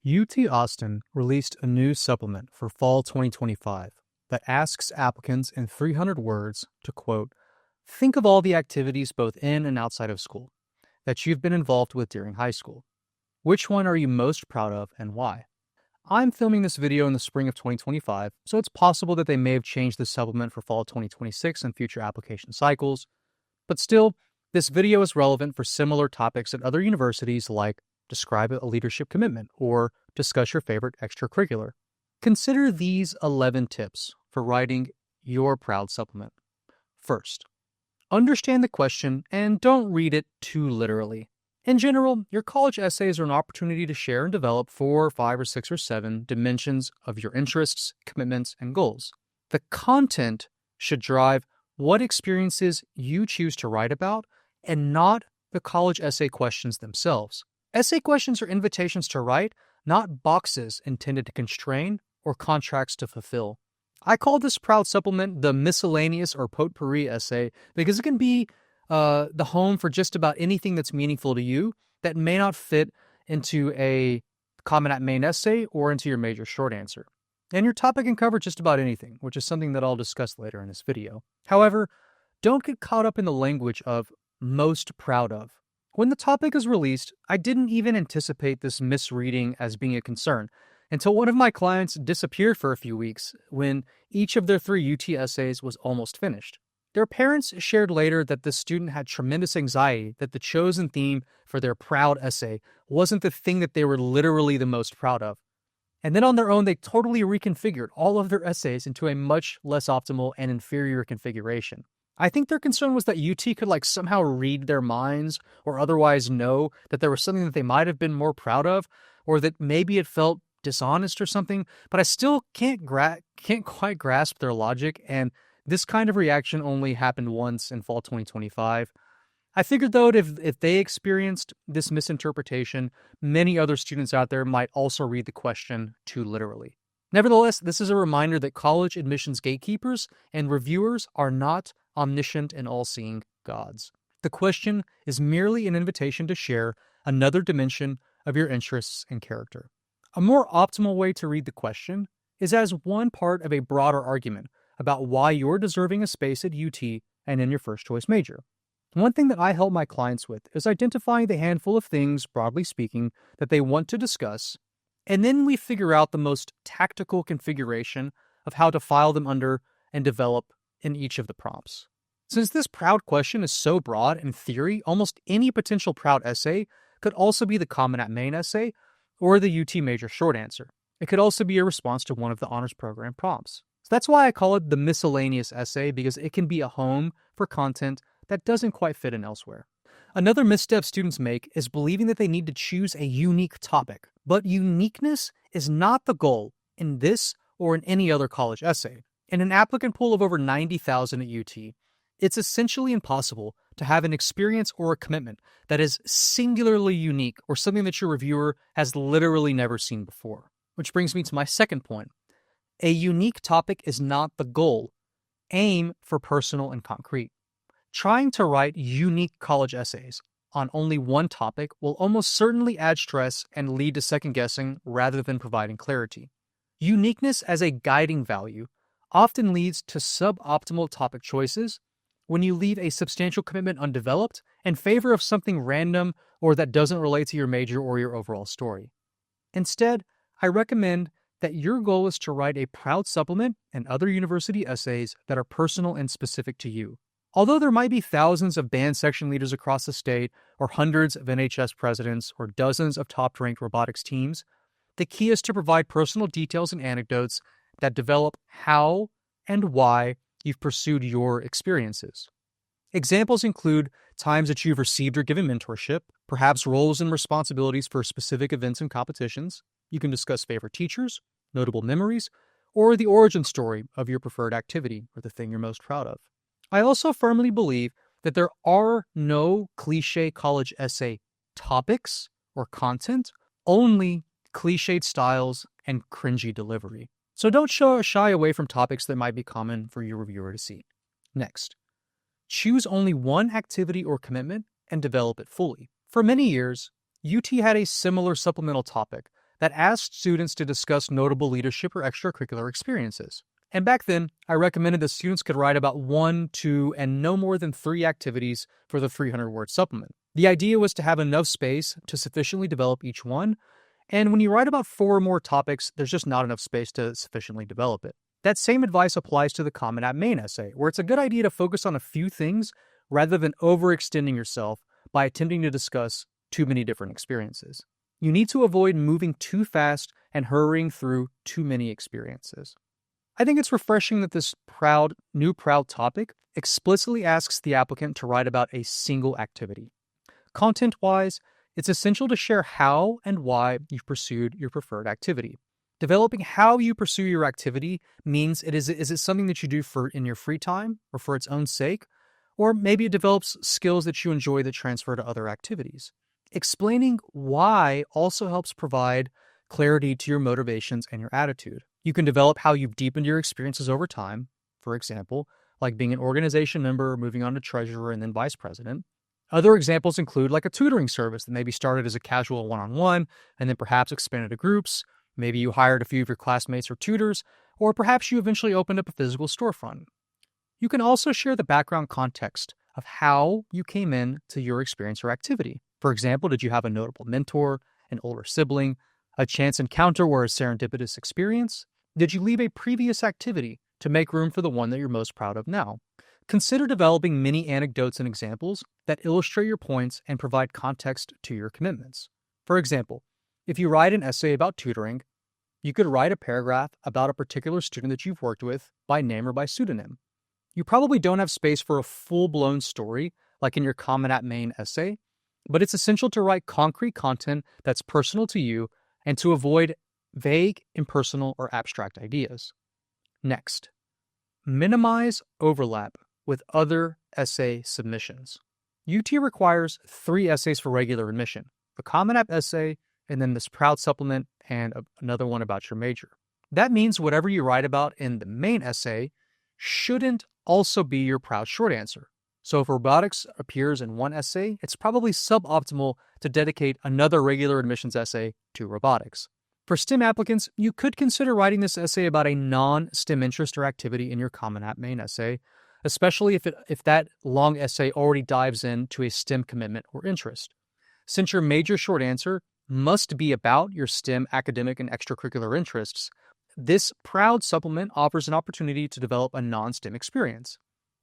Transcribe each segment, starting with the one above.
UT Austin released a new supplement for fall 2025 that asks applicants in 300 words to, quote, think of all the activities both in and outside of school that you've been involved with during high school. Which one are you most proud of and why? I'm filming this video in the spring of 2025, so it's possible that they may have changed the supplement for fall 2026 and future application cycles, but still, this video is relevant for similar topics at other universities like describe a leadership commitment or discuss your favorite extracurricular. Consider these 11 tips for writing your proud supplement. First, understand the question and don't read it too literally. In general, your college essays are an opportunity to share and develop 4, 5, or 6, or 7 dimensions of your interests, commitments, and goals. The content should drive what experiences you choose to write about and not the college essay questions themselves. Essay questions are invitations to write, not boxes intended to constrain or contracts to fulfill. I call this proud supplement the miscellaneous or potpourri essay because it can be the home for just about anything that's meaningful to you that may not fit into a common at main essay or into your major short answer. And your topic can cover just about anything, which is something that I'll discuss later in this video. However, don't get caught up in the language of most proud of. When the topic is released, I didn't even anticipate this misreading as being a concern until one of my clients disappeared for a few weeks when each of their 3 UT essays was almost finished. Their parents shared later that the student had tremendous anxiety that the chosen theme for their proud essay wasn't the thing that they were literally the most proud of. And then on their own, they totally reconfigured all of their essays into a much less optimal and inferior configuration. I think their concern was that UT could somehow read their minds or otherwise know that there was something that they might have been more proud of, or that maybe it felt dishonest or something, but I still can't quite grasp their logic, and this kind of reaction only happened once in fall 2025. I figured though if they experienced this misinterpretation, many other students out there might also read the question too literally. Nevertheless, this is a reminder that college admissions gatekeepers and reviewers are not omniscient and all-seeing gods. The question is merely an invitation to share another dimension of your interests and character. A more optimal way to read the question is as one part of a broader argument about why you're deserving a space at UT and in your first choice major. One thing that I help my clients with is identifying the handful of things, broadly speaking, that they want to discuss, and then we figure out the most tactical configuration of how to file them under and develop in each of the prompts. Since this proud question is so broad, in theory, almost any potential proud essay could also be the common at main essay or the UT major short answer. It could also be a response to one of the honors program prompts. So that's why I call it the miscellaneous essay, because it can be a home for content that doesn't quite fit in elsewhere. Another misstep students make is believing that they need to choose a unique topic, but uniqueness is not the goal in this or in any other college essay. In an applicant pool of over 90,000 at UT, it's essentially impossible to have an experience or a commitment that is singularly unique or something that your reviewer has literally never seen before. Which brings me to my second point. A unique topic is not the goal. Aim for personal and concrete. Trying to write unique college essays on only one topic will almost certainly add stress and lead to second guessing rather than providing clarity. Uniqueness as a guiding value often leads to suboptimal topic choices when you leave a substantial commitment undeveloped in favor of something random or that doesn't relate to your major or your overall story. Instead, I recommend that your goal is to write a proud supplement and other university essays that are personal and specific to you. Although there might be thousands of band section leaders across the state, or hundreds of NHS presidents, or dozens of top-ranked robotics teams, the key is to provide personal details and anecdotes that develop how and why you've pursued your experiences. Examples include times that you've received or given mentorship, perhaps roles and responsibilities for specific events and competitions. You can discuss favorite teachers, notable memories, or the origin story of your preferred activity or the thing you're most proud of. I also firmly believe that there are no cliche college essay topics or content, only cliched styles and cringy delivery. So don't shy away from topics that might be common for your reviewer to see. Next, choose only one activity or commitment and develop it fully. For many years, UT had a similar supplemental topic that asked students to discuss notable leadership or extracurricular experiences. And back then, I recommended that students could write about 1, 2, and no more than 3 activities for the 300-word supplement. The idea was to have enough space to sufficiently develop each one, and when you write about 4 or more topics, there's just not enough space to sufficiently develop it. That same advice applies to the Common App main essay, where it's a good idea to focus on a few things rather than overextending yourself by attempting to discuss too many different experiences. You need to avoid moving too fast and hurrying through too many experiences. I think it's refreshing that this new proud topic explicitly asks the applicant to write about a single activity. Content-wise, it's essential to share how and why you've pursued your preferred activity. Developing how you pursue your activity means is it something that you do in your free time or for its own sake? Or maybe it develops skills that you enjoy that transfer to other activities. Explaining why also helps provide clarity to your motivations and your attitude. You can develop how you've deepened your experiences over time, for example, like being an organization member, moving on to treasurer, and then vice president. Other examples include like a tutoring service that maybe started as a casual one-on-one and then perhaps expanded to groups. Maybe you hired a few of your classmates or tutors, or perhaps you eventually opened up a physical storefront. You can also share the background context of how you came in to your experience or activity. For example, did you have a notable mentor, an older sibling, a chance encounter or a serendipitous experience? Did you leave a previous activity to make room for the one that you're most proud of now? Consider developing many anecdotes and examples that illustrate your points and provide context to your commitments. For example, if you write an essay about tutoring, you could write a paragraph about a particular student that you've worked with by name or by pseudonym. You probably don't have space for a full-blown story like in your Common App main essay, but it's essential to write concrete content that's personal to you and to avoid vague, impersonal, or abstract ideas. Next, minimize overlap with other essay submissions. UT requires 3 essays for regular admission, the Common App essay, and then this Proud supplement, and another one about your major. That means whatever you write about in the main essay shouldn't also be your Proud short answer. So if robotics appears in one essay, it's probably suboptimal to dedicate another regular admissions essay to robotics. For STEM applicants, you could consider writing this essay about a non-STEM interest or activity in your Common App main essay, especially if that long essay already dives into a STEM commitment or interest. Since your major short answer must be about your STEM academic and extracurricular interests, this Proud supplement offers an opportunity to develop a non-STEM experience.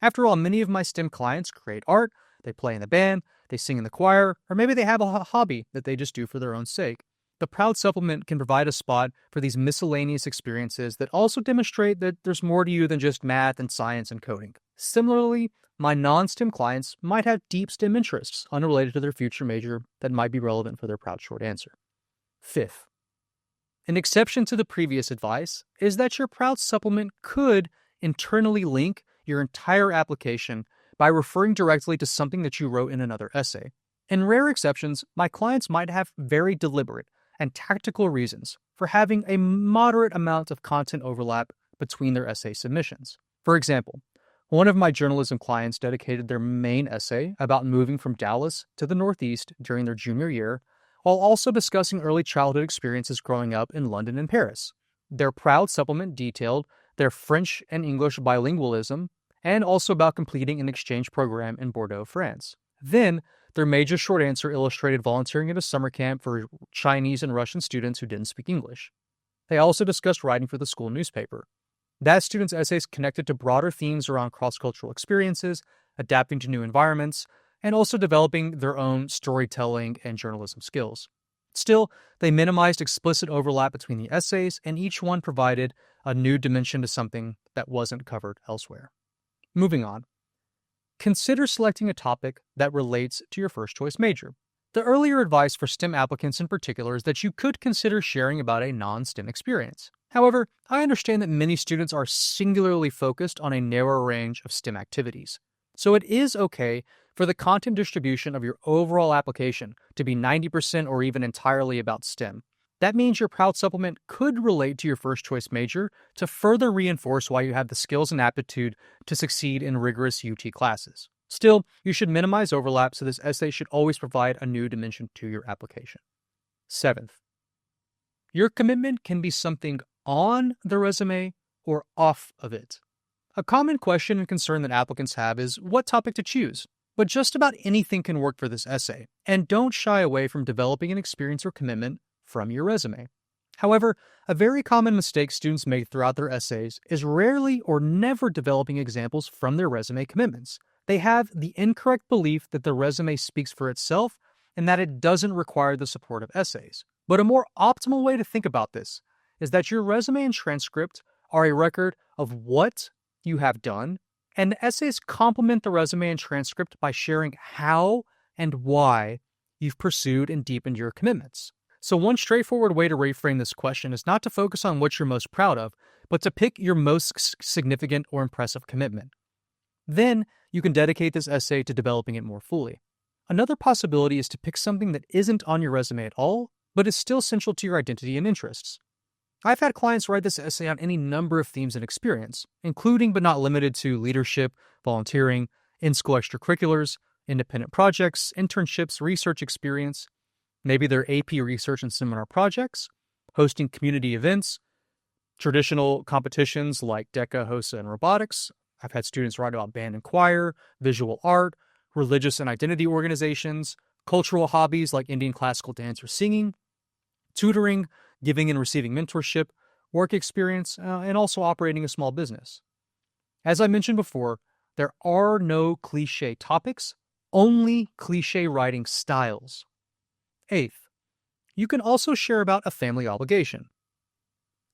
After all, many of my STEM clients create art, they play in the band, they sing in the choir, or maybe they have a hobby that they just do for their own sake. The Proud supplement can provide a spot for these miscellaneous experiences that also demonstrate that there's more to you than just math and science and coding. Similarly, my non-STEM clients might have deep STEM interests unrelated to their future major that might be relevant for their Proud short answer. Fifth, an exception to the previous advice is that your Proud supplement could internally link your entire application by referring directly to something that you wrote in another essay. In rare exceptions, my clients might have very deliberate and tactical reasons for having a moderate amount of content overlap between their essay submissions. For example, one of my journalism clients dedicated their main essay about moving from Dallas to the Northeast during their junior year, while also discussing early childhood experiences growing up in London and Paris. Their Proud supplement detailed their French and English bilingualism, and also about completing an exchange program in Bordeaux, France. Then, their major short answer illustrated volunteering at a summer camp for Chinese and Russian students who didn't speak English. They also discussed writing for the school newspaper. That student's essays connected to broader themes around cross-cultural experiences, adapting to new environments, and also developing their own storytelling and journalism skills. Still, they minimized explicit overlap between the essays, and each one provided a new dimension to something that wasn't covered elsewhere. Moving on. Consider selecting a topic that relates to your first choice major. The earlier advice for STEM applicants in particular is that you could consider sharing about a non-STEM experience. However, I understand that many students are singularly focused on a narrow range of STEM activities. So it is okay for the content distribution of your overall application to be 90% or even entirely about STEM. That means your Proud supplement could relate to your first choice major to further reinforce why you have the skills and aptitude to succeed in rigorous UT classes. Still, you should minimize overlap, so this essay should always provide a new dimension to your application. Seventh, Your commitment can be something on the resume or off of it. A common question and concern that applicants have is what topic to choose. But just about anything can work for this essay, and don't shy away from developing an experience or commitment from your resume. However, a very common mistake students make throughout their essays is rarely or never developing examples from their resume commitments. They have the incorrect belief that the resume speaks for itself and that it doesn't require the support of essays. But a more optimal way to think about this is that your resume and transcript are a record of what you have done, and the essays complement the resume and transcript by sharing how and why you've pursued and deepened your commitments. So one straightforward way to reframe this question is not to focus on what you're most proud of, but to pick your most significant or impressive commitment. Then you can dedicate this essay to developing it more fully. Another possibility is to pick something that isn't on your resume at all, but is still central to your identity and interests. I've had clients write this essay on any number of themes and experience, including but not limited to leadership, volunteering, in-school extracurriculars, independent projects, internships, research experience, maybe their AP research and seminar projects, hosting community events, traditional competitions like DECA, HOSA, and robotics. I've had students write about band and choir, visual art, religious and identity organizations, cultural hobbies like Indian classical dance or singing, tutoring, giving and receiving mentorship, work experience, and also operating a small business. As I mentioned before, there are no cliche topics, only cliche writing styles. Eighth, you can also share about a family obligation.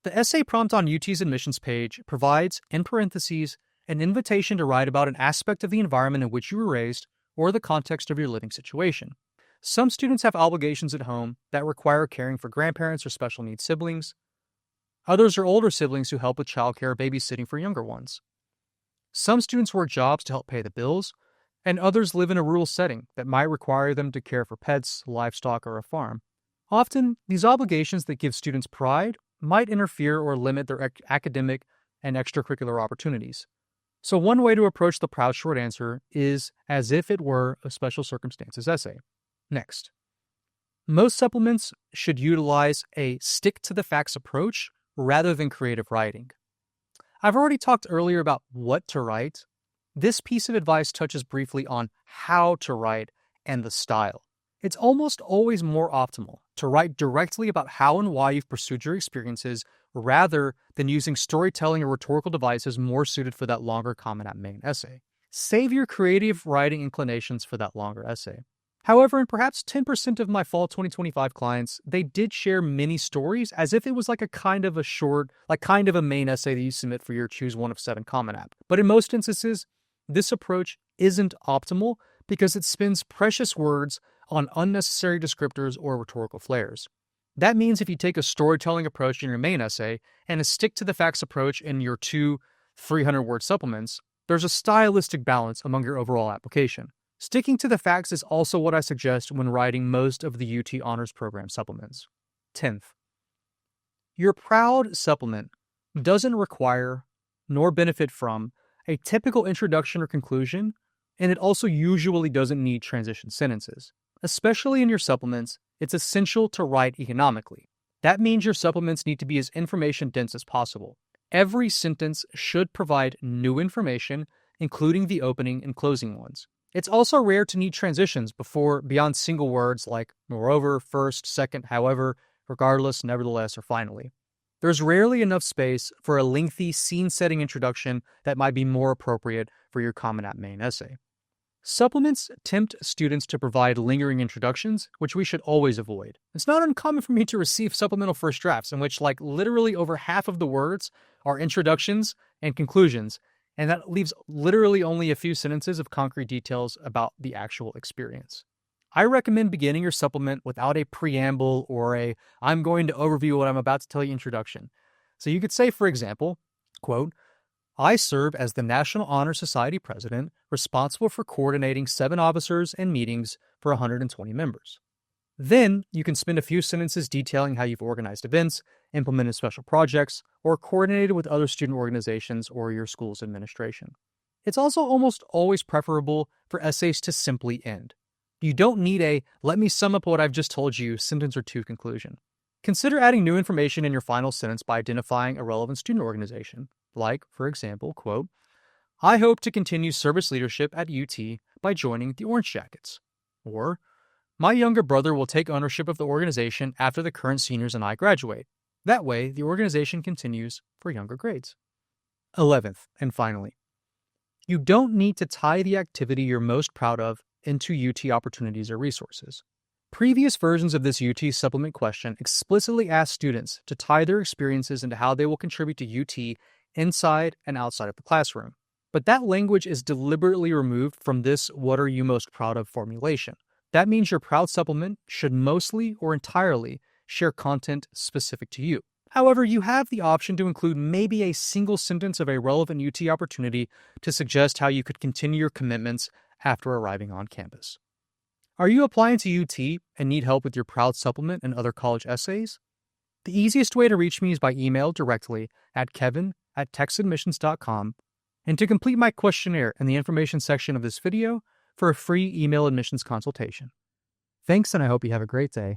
The essay prompt on UT's admissions page provides, in parentheses, an invitation to write about an aspect of the environment in which you were raised or the context of your living situation. Some students have obligations at home that require caring for grandparents or special needs siblings. Others are older siblings who help with childcare or babysitting for younger ones. Some students work jobs to help pay the bills, and others live in a rural setting that might require them to care for pets, livestock, or a farm. Often, these obligations that give students pride might interfere or limit their academic and extracurricular opportunities. So one way to approach the proud short answer is as if it were a special circumstances essay. Next, most supplements should utilize a stick-to-the-facts approach rather than creative writing. I've already talked earlier about what to write. This piece of advice touches briefly on how to write and the style. It's almost always more optimal to write directly about how and why you've pursued your experiences rather than using storytelling or rhetorical devices more suited for that longer Common App main essay. Save your creative writing inclinations for that longer essay. However, in perhaps 10% of my fall 2025 clients, they did share mini stories as if it was like a kind of a main essay that you submit for your Choose One of 7 Common App. But in most instances, this approach isn't optimal because it spends precious words on unnecessary descriptors or rhetorical flares. That means if you take a storytelling approach in your main essay and a stick-to-the-facts approach in your 2 300-word supplements, there's a stylistic balance among your overall application. Sticking to the facts is also what I suggest when writing most of the UT Honors Program supplements. 10th, your proud supplement doesn't require nor benefit from a typical introduction or conclusion, and it also usually doesn't need transition sentences. Especially in your supplements, it's essential to write economically. That means your supplements need to be as information dense as possible. Every sentence should provide new information, including the opening and closing ones. It's also rare to need transitions beyond single words like moreover, first, second, however, regardless, nevertheless, or finally. There's rarely enough space for a lengthy scene-setting introduction that might be more appropriate for your Common App main essay. Supplements tempt students to provide lingering introductions, which we should always avoid. It's not uncommon for me to receive supplemental first drafts in which literally over half of the words are introductions and conclusions, and that leaves literally only a few sentences of concrete details about the actual experience. I recommend beginning your supplement without a preamble or I'm going to overview what I'm about to tell you introduction. So you could say, for example, quote, I serve as the National Honor Society president, responsible for coordinating 7 officers and meetings for 120 members. Then you can spend a few sentences detailing how you've organized events, implemented special projects, or coordinated with other student organizations or your school's administration. It's also almost always preferable for essays to simply end. You don't need let me sum up what I've just told you sentence or two conclusion. Consider adding new information in your final sentence by identifying a relevant student organization, like, for example, quote, I hope to continue service leadership at UT by joining the Orange Jackets. Or, my younger brother will take ownership of the organization after the current seniors and I graduate. That way, the organization continues for younger grades. 11th, and finally, you don't need to tie the activity you're most proud of into UT opportunities or resources. Previous versions of this UT supplement question explicitly ask students to tie their experiences into how they will contribute to UT inside and outside of the classroom. But that language is deliberately removed from this what are you most proud of formulation. That means your proud supplement should mostly or entirely share content specific to you. However, you have the option to include maybe a single sentence of a relevant UT opportunity to suggest how you could continue your commitments after arriving on campus. Are you applying to UT and need help with your proud supplement and other college essays? The easiest way to reach me is by email directly at kevin@texadmissions.com and to complete my questionnaire in the information section of this video for a free email admissions consultation. Thanks, and I hope you have a great day.